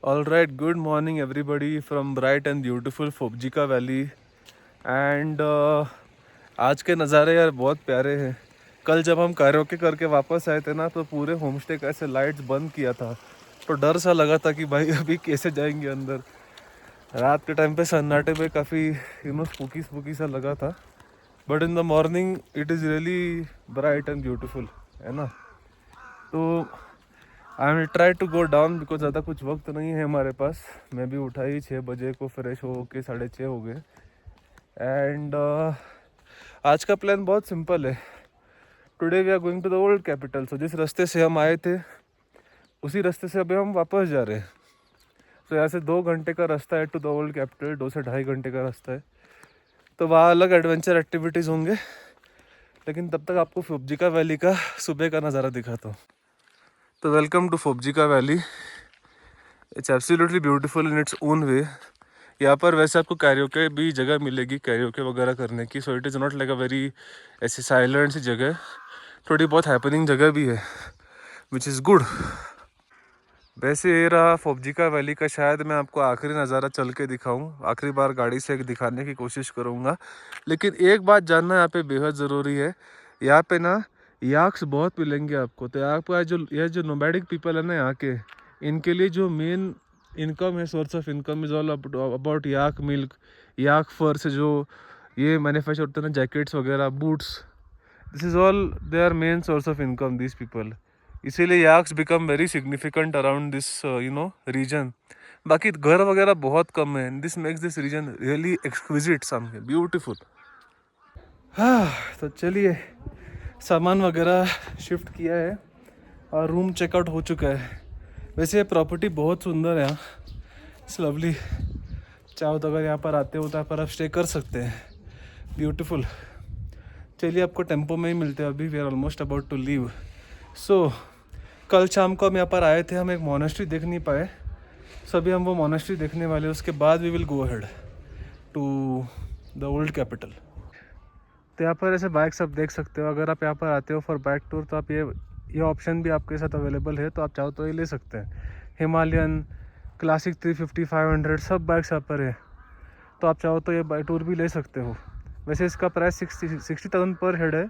All right, good morning everybody from bright and beautiful Phobjikha valley and आज के नज़ारे यार बहुत प्यारे हैं। कल जब हम कैरोके करके वापस आए थे ना तो पूरे होम स्टे का ऐसे लाइट्स बंद किया था, तो डर सा लगा था कि भाई अभी कैसे जाएंगे अंदर। रात के टाइम पे सन्नाटे में काफ़ी स्पूकी स्पूकी सा लगा था, but in the morning it is really bright and beautiful, है ना। तो I will try to go down because ज़्यादा कुछ वक्त नहीं है हमारे पास। मैं भी उठा ही 6 बजे को, फ्रेश हो के 6:30 हो गए। एंड आज का प्लान बहुत सिंपल है। Today we are going to the old capital. So जिस रास्ते से हम आए थे उसी रास्ते से अभी हम वापस जा रहे हैं। तो यहाँ से 2 घंटे का रास्ता है टू द ओल्ड कैपिटल, 2 से 2.5 घंटे का रास्ता है। तो वहाँ अलग एडवेंचर एक्टिविटीज़ होंगे, लेकिन तब तक आपको फोबजिका वैली का सुबह का नज़ारा दिखाता हूँ। तो welcome to Phobjikha valley. It's absolutely beautiful in its own way. यहाँ पर वैसे आपको कैरियोके भी जगह मिलेगी कैरियोके वगैरह करने की। So it is not like a very ऐसी साइलेंट सी जगह, थोड़ी बहुत हैपनिंग जगह भी है, विच इज़ गुड। वैसे ये रहा फोबजिका वैली का, शायद मैं आपको आखिरी नज़ारा चल के दिखाऊं, आखिरी बार गाड़ी से दिखाने की कोशिश करूँगा। लेकिन एक बात जानना यहाँ पे बेहद ज़रूरी है, यहाँ पे ना याक्स बहुत मिलेंगे आपको। तो यहाँ पर जो नोमैडिक पीपल है ना यहाँ के, इनके लिए जो मेन इनकम है, source of income is all about yak milk, yak fur से जो ये मैन्युफैक्चर होते हैं ना, जैकेट्स वगैरह, boots, this is all they are main source of income this people. इसीलिए yaks become very significant around this region. बाकी घर वगैरह बहुत कम है। This makes this region really exquisite, something beautiful. हाँ, तो चलिए सामान वगैरह शिफ्ट किया है और रूम चेकआउट हो चुका है। वैसे ये प्रॉपर्टी बहुत सुंदर है, इट्स लवली। चाहो तो अगर यहाँ पर आते हो तो यहाँ पर आप स्टे कर सकते हैं, ब्यूटीफुल। चलिए आपको टेम्पो में ही मिलते हैं अभी, we are almost about to leave. So कल शाम को हम यहाँ पर आए थे, हम एक मोनेस्ट्री देख नहीं पाए, सभी हम वो मोनेस्ट्री देखने वाले। उसके बाद we will go ahead to the old capital. तो यहाँ पर ऐसे बाइक्स आप देख सकते हो। अगर आप यहाँ पर आते हो फॉर बाइक टूर तो आप ये ऑप्शन भी आपके साथ अवेलेबल है, तो आप चाहो तो ये ले सकते हैं। हिमालयन, क्लासिक 350, 500 सब बाइक्स यहाँ पर है, तो आप चाहो तो ये बाइक टूर भी ले सकते हो। वैसे इसका प्राइस 60,000 पर हेड है,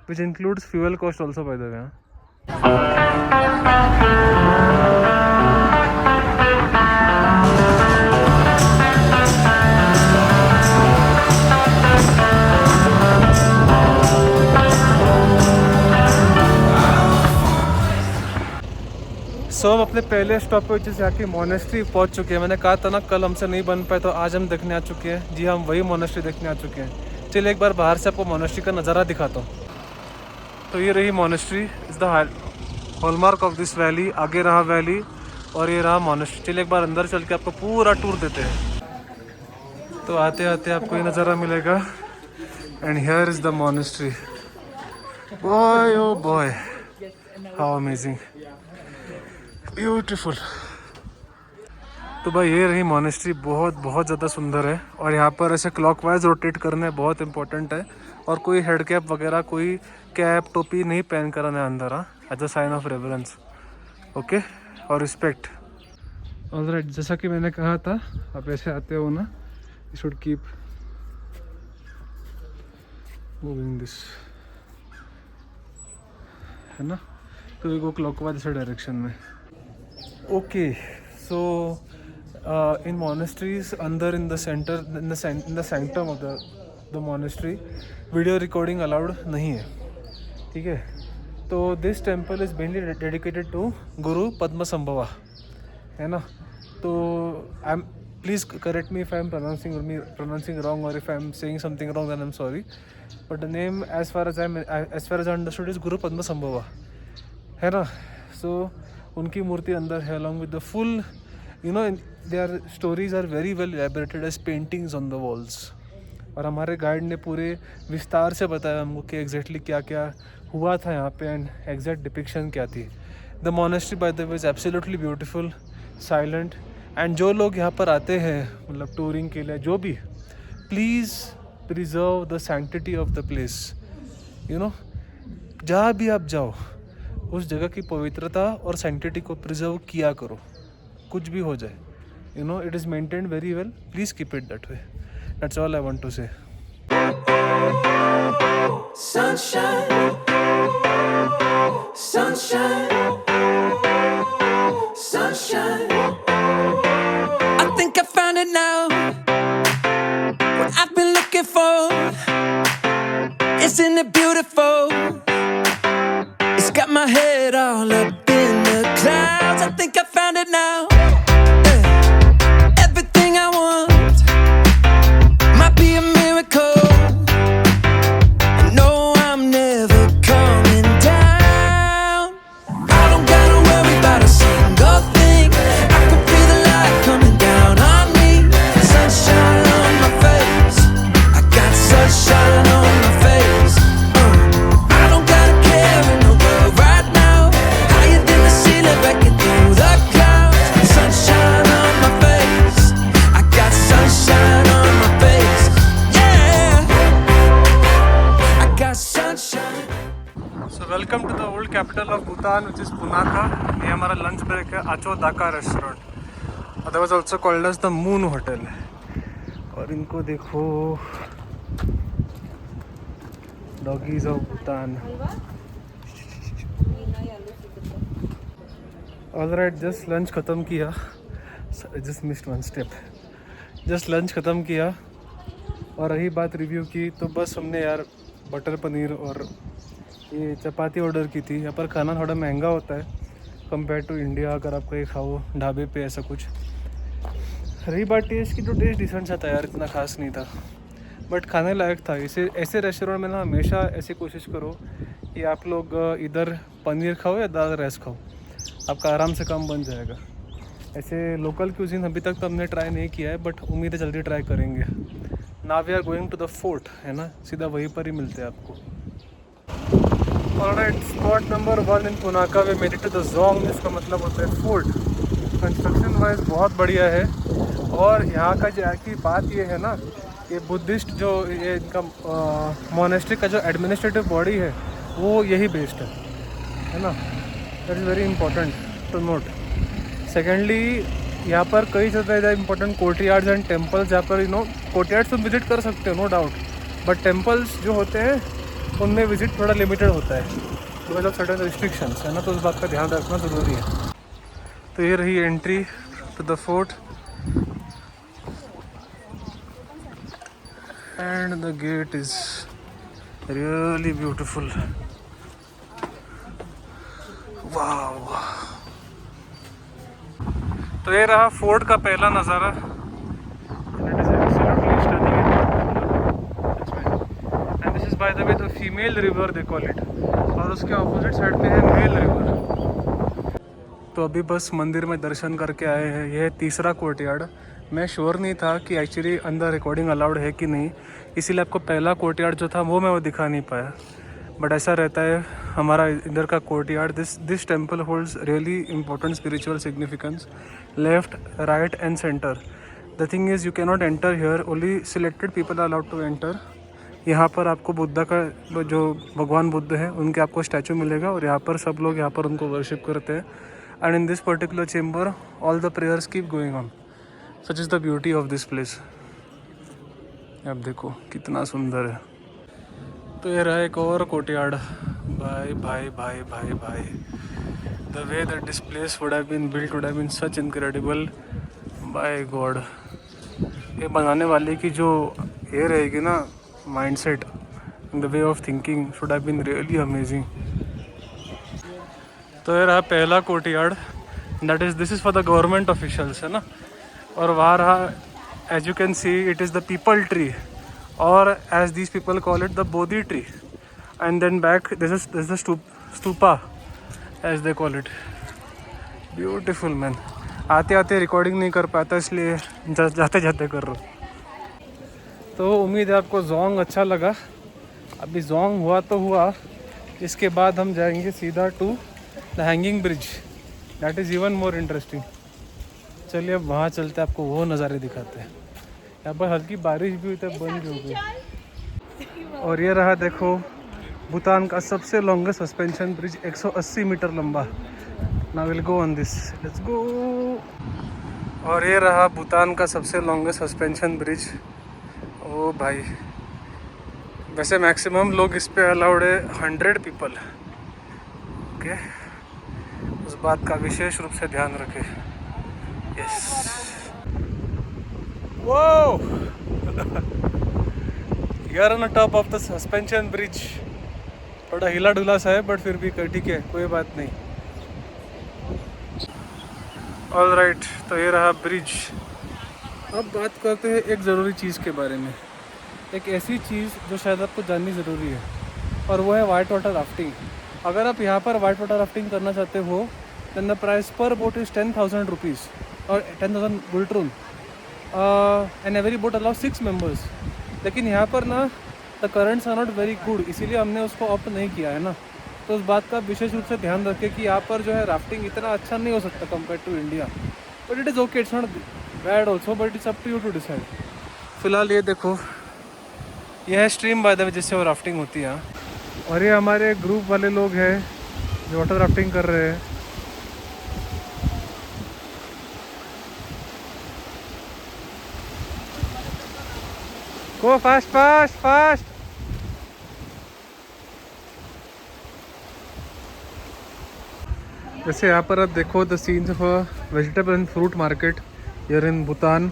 which includes fuel cost also by the way. हम अपने पहले स्टॉपेज यहाँ की मोनेस्ट्री पहुँच चुके हैं। मैंने कहा था ना कल हमसे नहीं बन पाए, तो आज हम देखने आ चुके हैं। जी हम वही मोनेस्ट्री देखने आ चुके हैं। चलिए एक बार बाहर से आपको मोनेस्ट्री का नज़ारा दिखाता हूँ। तो ये रही monastery, is the hallmark of this valley. आगे रहा वैली और ये रहा मोनेस्ट्री। चलिए एक बार अंदर चल के आपको पूरा टूर देते हैं। तो आते आते आपको ये नज़ारा मिलेगा, and here is the monastery. Boy oh boy, how amazing, beautiful. तो भाई ये रही मोनेस्ट्री, बहुत बहुत ज़्यादा सुंदर है। और यहाँ पर ऐसे क्लॉकवाइज रोटेट करना है, बहुत इंपॉर्टेंट है। और कोई हेड कैप वगैरह, कोई कैप टोपी नहीं पहन कर आना है अंदर, हाँ, as a sign of reverence, okay, और रिस्पेक्ट। ऑलराइट, जैसा कि मैंने कहा था, आप ऐसे आते हो ना, you should keep moving this, है ना। तो ये गो क्लॉकवाइज ऐसे डायरेक्शन में, ओके। सो in monasteries, अंदर in the center, in the sanctum of the monastery, video recording allowed नहीं है, ठीक है। तो this temple is mainly dedicated to Guru Padmasambhava, है ना। तो I am, please correct me if I am pronouncing wrong, और if I am saying something wrong then I am sorry, but the name as far as I understood is Guru Padmasambhava, है ना। So उनकी मूर्ति अंदर है, along with the full, their stories are very well elaborated as paintings on the walls। और हमारे guide ने पूरे विस्तार से बताया हमको कि एग्जैक्टली क्या क्या हुआ था यहाँ पे, एंड एग्जैक्ट डिपिक्शन क्या थी। The monastery by the way is absolutely beautiful, silent. And जो लोग यहाँ पर आते हैं, मतलब टूरिंग के लिए, जो भी, please preserve the sanctity of the place. जहाँ भी आप जाओ, उस जगह की पवित्रता और सैंक्टिटी को प्रिजर्व किया करो, कुछ भी हो जाए, you know, it is maintained very well. Please keep it that way. That's all I want to say. Sunshine, sunshine, sunshine. I think I found it now. What I've been looking for. Isn't it beautiful? It's got my head all up in the clouds. I think I found it now. Everything I want might be a miracle. And no, I'm never coming down. I don't gotta worry about a single thing. I can feel the light coming down on me. Sunshine on my face. I got sunshine on my face. I don't gotta care in the world right now. Higher than the ceiling, breaking through the clouds. Sunshine on my face. I got sunshine on my face. Yeah, I got sunshine. So welcome to the old capital of Bhutan, which is Punakha. ये हमारा lunch break है आचो दाका restaurant, otherwise also called as the moon hotel. और इनको देखो, doggies of Bhutan. Alright, just lunch ख़त्म किया. Just missed one step. Just lunch ख़त्म किया और रही बात रिव्यू की, तो बस हमने यार बटर पनीर और ये चपाती ऑर्डर की थी. यहाँ पर खाना थोड़ा महंगा होता है कंपेयर टू इंडिया, अगर आप कहीं खाओ ढाबे पे ऐसा कुछ. रही बात टेस्ट की, तो टेस्ट डिसेंट सा था यार, इतना खास नहीं था, बट खाने लायक था. ऐसे रेस्टोरेंट में ना हमेशा ऐसी कोशिश करो कि आप लोग इधर पनीर खाओ या दाल राइस खाओ, आपका आराम से काम बन जाएगा. ऐसे लोकल क्यूजिन अभी तक तो हमने ट्राई नहीं किया है, बट उम्मीद है जल्दी ट्राई करेंगे. Now we are going to the fort, है ना, सीधा वहीं पर ही मिलते हैं आपको. Alright, spot number 1 in Punakha we made it to the dzong, जिसका मतलब होता है फोर्ट. कंस्ट्रक्शन वाइज बहुत बढ़िया है. और यहाँ का जो की बात ये है ना, ये बुद्धिस्ट जो ये इनका मोनेस्ट्री का जो एडमिनिस्ट्रेटिव बॉडी है वो यही बेस्ड है ना. That is very important to note. Secondly, यहाँ पर कई ज़्यादा इंपॉर्टेंट कोर्टयार्ड्स एंड टेम्पल्स, जहाँ पर कोर्टयार्ड्स तुम विजिट कर सकते हो नो डाउट, बट टेम्पल्स जो होते हैं उनमें विजिट थोड़ा लिमिटेड होता है बिकॉज ऑफ सर्टेन रिस्ट्रिक्शंस, है ना, तो उस बात का ध्यान रखना ज़रूरी है. तो ये रही entry to the fort and the gate is really beautiful. Wow. तो ये रहा फोर्ट का पहला नज़ारा. It is absolutely stunning and this is by the way the female river they call it, और उसके ऑपोजिट साइड पे है मेल रिवर. तो अभी बस मंदिर में दर्शन करके आए हैं. यह है तीसरा कोर्टयार्ड. मैं श्योर नहीं था कि एक्चुअली अंदर रिकॉर्डिंग अलाउड है कि नहीं, इसीलिए आपको पहला कोर्टयार्ड जो था वो दिखा नहीं पाया. बट ऐसा रहता है हमारा इधर का courtyard. This temple holds really important spiritual significance. Left, right and centre. The thing is you can not enter here, only selected people are allowed to enter. यहाँ पर आपको बुद्धा का जो भगवान बुद्ध है उनके आपको स्टैचू मिलेगा, और यहाँ पर सब लोग यहाँ पर उनको वर्शिप करते हैं. And in this particular chamber all the prayers keep going on. Such is the beauty of this place. आप देखो कितना सुंदर है. तो ये रहा एक और कोर्टयार्ड. भाई भाई भाई भाई भाई, the way that this place would have been built would have been such incredible. By god, ये बनाने वाले की जो ये रहेगी ना mindset, the way of thinking should have been really amazing. तो ये रहा पहला courtyard. This is for the government officials, है ना. और वहाँ रहा, as you can see, it is the people tree, or as these people call it, the bodhi tree. And then back there's the stupa as they call it. Beautiful man. आते आते recording नहीं कर पाता, इसलिए जाते जाते कर रहा हूँ. तो उम्मीद है आपको जोंग अच्छा लगा. अभी जोंग हुआ तो हुआ, इसके बाद हम जाएंगे सीधा to the hanging bridge. That is even more interesting. चलिए अब वहाँ चलते हैं, आपको वो नज़ारे दिखाते हैं. यहाँ पर हल्की बारिश भी हुई तब बंद हो गई. और ये रहा देखो भूटान का सबसे लॉन्गेस्ट सस्पेंशन ब्रिज, 180 मीटर लंबा. Now will go on this, let's go. और ये रहा भूटान का सबसे लॉन्गेस्ट सस्पेंशन ब्रिज। ओ भाई, वैसे मैक्सिमम लोग इस पे अलाउड है 100 पीपल। ओके, उस बात का विशेष रूप से ध्यान रखें। यस, वो यार on top of the suspension bridge. थोड़ा हिला डुला सा है बट फिर भी ठीक है, कोई बात नहीं। ऑल राइट, तो ये रहा ब्रिज। अब बात करते हैं एक ज़रूरी चीज़ के बारे में, एक ऐसी चीज़ जो शायद आपको जाननी ज़रूरी है, और वो है वाइट वाटर राफ्टिंग। अगर आप यहाँ पर वाइट वाटर राफ्टिंग करना चाहते हो then the price per boat is 10,000 rupees और 10,000 ngultrum and every boat allow 6 members. लेकिन यहाँ पर ना the currents are not very good, इसीलिए हमने उसको ऑप्ट नहीं किया है ना। तो उस बात का विशेष रूप से ध्यान रखें कि यहाँ पर जो है राफ्टिंग इतना अच्छा नहीं हो सकता compare to India, but it is okay, it's not bad also, but it's up to you to decide. फिलहाल ये देखो, यह है स्ट्रीम बाय द वे जिससे वो राफ्टिंग होती है। और ये हमारे ग्रुप वाले लोग हैं जो वाटर राफ्टिंग कर रहे हैं। Go fast fast fast. जैसे यहाँ पर आप देखो the scenes of a vegetable and fruit market here in Bhutan.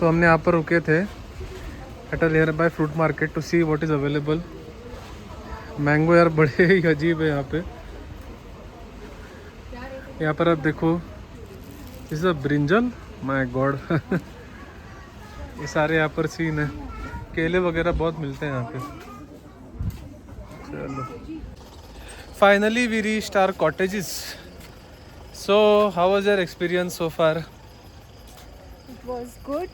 तो हमने यहाँ पर रुके थे at a nearby fruit market to see what is available. Mango यार बड़े ही अजीब है यहाँ पे। यहाँ पर आप देखो, is a brinjal, my God. ये सारे यहाँ पर सीन है, केले वगैरह बहुत मिलते हैं यहाँ पे। चलो, finally we reached our cottages. So, how was your experience so far? It was good.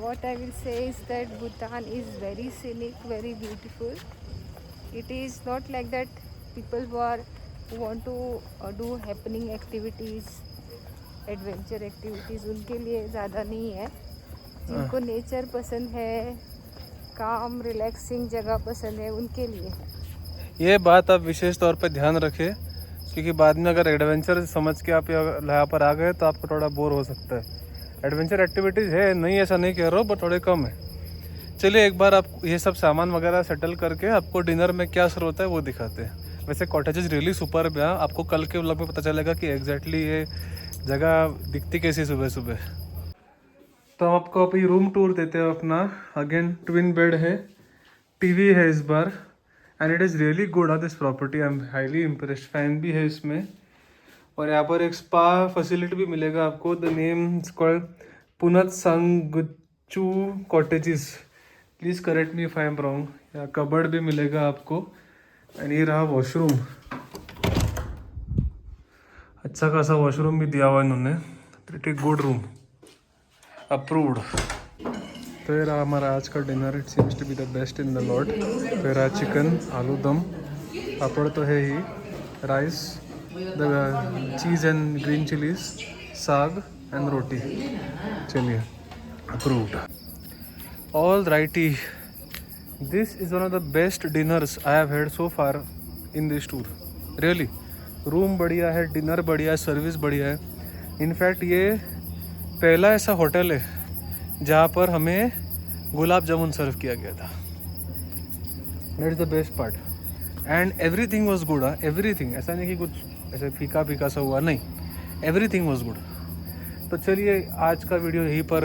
What I will say is that Bhutan is very scenic, very beautiful. It is not like that people who want to do happening activities, adventure activities, उनके लिए ज़्यादा नहीं है। जिनको nature पसंद है, काम relaxing जगह पसंद है, उनके लिए। ये बात आप विशेष तौर पे ध्यान रखें, क्योंकि बाद में अगर एडवेंचर समझ के आप यहाँ पर आ गए तो आपको थोड़ा बोर हो सकता है। एडवेंचर एक्टिविटीज़ है, नहीं ऐसा नहीं कह रहा हूँ, बट थोड़े कम है। चलिए एक बार आप ये सब सामान वगैरह सेटल करके आपको डिनर में क्या सर्व होता है वो दिखाते हैं। वैसे कॉटेजेस रियली सुपर्ब है। आपको कल के व्लॉग में पता चलेगा कि एग्जैक्टली ये जगह दिखती कैसी सुबह सुबह। तो हम आपको अभी रूम टूर देते हैं अपना। अगेन ट्विन बेड है, टीवी है इस बार, and it is really good this property. I am highly impressed. Fan भी है इसमें, और यहाँ पर एक स्पा फैसिलिटी भी मिलेगा आपको। The name is called Punatsangchhu cottages, please correct me if I am wrong. यहाँ कबर्ड भी मिलेगा आपको, एंड ये रहा वॉशरूम। अच्छा खासा वॉशरूम भी दिया हुआ इन्होंने, प्रीटी गुड रूम, अप्रूव्ड। तो ये रहा हमारा आज का dinner. It seems to be the best in the lot. तो ये रहा चिकन, आलू दम, पापड़ तो है ही, rice, the cheese and green chillies, saag and roti. चलिए, approved. All righty, this is one of the best dinners I have had so far in this tour. Really, room बढ़िया है, dinner बढ़िया है, सर्विस बढ़िया है। इनफैक्ट ये पहला ऐसा होटल है जहाँ पर हमें गुलाब जामुन सर्व किया गया था। That is the best part, and everything was good. Everything, ऐसा नहीं कि कुछ ऐसे फीका फीका सा हुआ, नहीं, एवरीथिंग वाज गुड। तो चलिए आज का वीडियो यहीं पर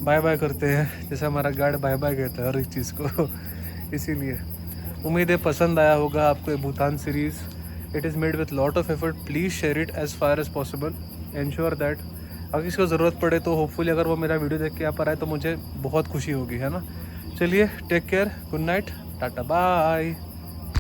बाय बाय करते हैं, जैसे हमारा गाइड बाय बाय कहता है हर एक चीज़ को। इसीलिए उम्मीद है पसंद आया होगा आपको ये Bhutan series. It is made with lot of effort. Please share it as far as possible. Ensure that अगर किसी को ज़रूरत पड़े तो होपफुली अगर वो मेरा वीडियो देख के यहाँ पर आए तो मुझे बहुत खुशी होगी, है ना। चलिए, take care, good night, tata, bye.